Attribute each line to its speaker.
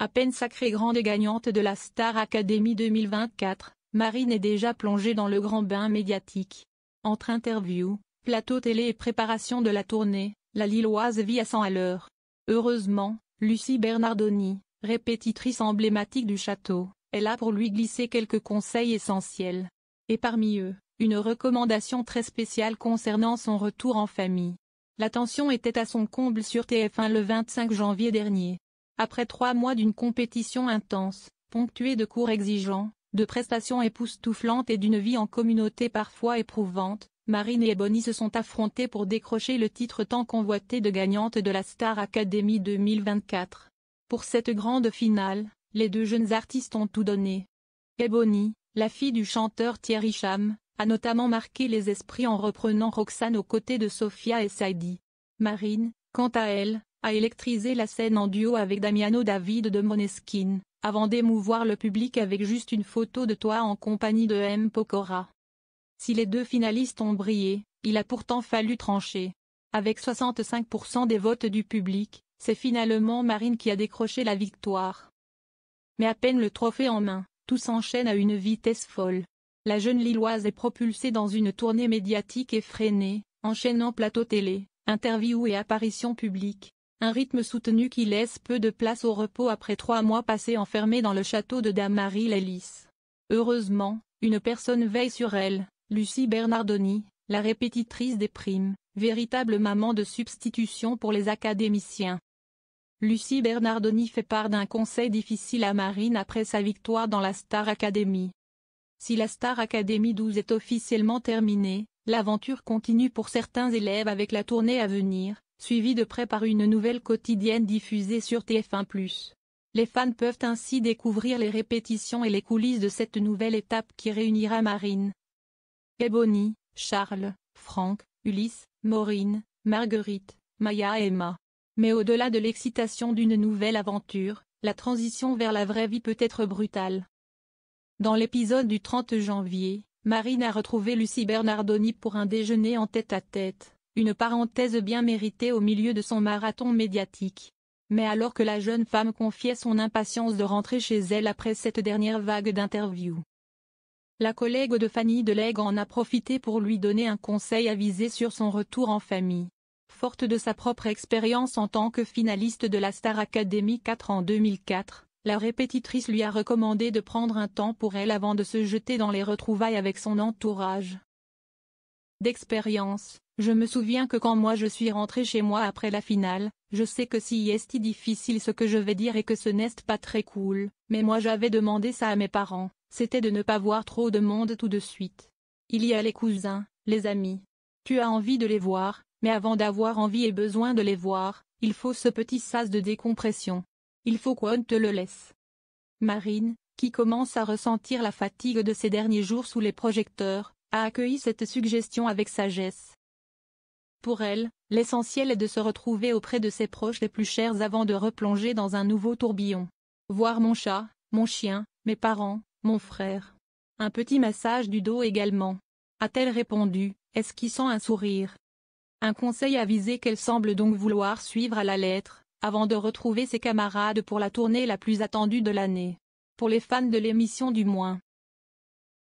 Speaker 1: À peine sacrée grande gagnante de la Star Academy 2024, Marine est déjà plongée dans le grand bain médiatique. Entre interviews, plateau télé et préparation de la tournée, la Lilloise vit à 100 à l'heure. Heureusement, Lucie Bernardoni, répétitrice emblématique du château, est là pour lui glisser quelques conseils essentiels. Et parmi eux, une recommandation très spéciale concernant son retour en famille. L'attention était à son comble sur TF1 le 25 janvier dernier. Après 3 mois d'une compétition intense, ponctuée de cours exigeants, de prestations époustouflantes et d'une vie en communauté parfois éprouvante, Marine et Ebony se sont affrontées pour décrocher le titre tant convoité de gagnante de la Star Academy 2024. Pour cette grande finale, les deux jeunes artistes ont tout donné. Ebony, la fille du chanteur Thierry Cham, a notamment marqué les esprits en reprenant Roxane aux côtés de Sophia et Saïdi. Marine, quant à elle, a électrisé la scène en duo avec Damiano David de Måneskin, avant d'émouvoir le public avec juste une photo de toi en compagnie de M. Pokora. Si les deux finalistes ont brillé, il a pourtant fallu trancher. Avec 65% des votes du public, c'est finalement Marine qui a décroché la victoire. Mais à peine le trophée en main, tout s'enchaîne à une vitesse folle. La jeune Lilloise est propulsée dans une tournée médiatique effrénée, enchaînant plateau télé, interviews et apparitions publiques. Un rythme soutenu qui laisse peu de place au repos après 3 mois passés enfermée dans le château de Dame Marie-Lélis. Heureusement, une personne veille sur elle, Lucie Bernardoni, la répétitrice des primes, véritable maman de substitution pour les académiciens. Lucie Bernardoni fait part d'un conseil difficile à Marine après sa victoire dans la Star Academy. Si la Star Academy 12 est officiellement terminée, l'aventure continue pour certains élèves avec la tournée à venir, suivie de près par une nouvelle quotidienne diffusée sur TF1+. Les fans peuvent ainsi découvrir les répétitions et les coulisses de cette nouvelle étape qui réunira Marine, Ebony, Charles, Franck, Ulysse, Maureen, Marguerite, Maya et Emma. Mais au-delà de l'excitation d'une nouvelle aventure, la transition vers la vraie vie peut être brutale. Dans l'épisode du 30 janvier, Marine a retrouvé Lucie Bernardoni pour un déjeuner en tête-à-tête, une parenthèse bien méritée au milieu de son marathon médiatique. Mais alors que la jeune femme confiait son impatience de rentrer chez elle après cette dernière vague d'interviews, la collègue de Fanny Deleg en a profité pour lui donner un conseil avisé sur son retour en famille. Forte de sa propre expérience en tant que finaliste de la Star Academy 4 en 2004, la répétitrice lui a recommandé de prendre un temps pour elle avant de se jeter dans les retrouvailles avec son entourage. D'expérience, je me souviens que quand moi je suis rentrée chez moi après la finale, je sais que si est difficile ce que je vais dire et que ce n'est pas très cool, mais moi j'avais demandé ça à mes parents, c'était de ne pas voir trop de monde tout de suite. Il y a les cousins, les amis. Tu as envie de les voir, mais avant d'avoir envie et besoin de les voir, il faut ce petit sas de décompression. Il faut qu'on te le laisse. Marine, qui commence à ressentir la fatigue de ces derniers jours sous les projecteurs, a accueilli cette suggestion avec sagesse. Pour elle, l'essentiel est de se retrouver auprès de ses proches les plus chers avant de replonger dans un nouveau tourbillon. Voir mon chat, mon chien, mes parents, mon frère. Un petit massage du dos également. A-t-elle répondu, esquissant un sourire. Un conseil avisé qu'elle semble donc vouloir suivre à la lettre, avant de retrouver ses camarades pour la tournée la plus attendue de l'année. Pour les fans de l'émission du moins.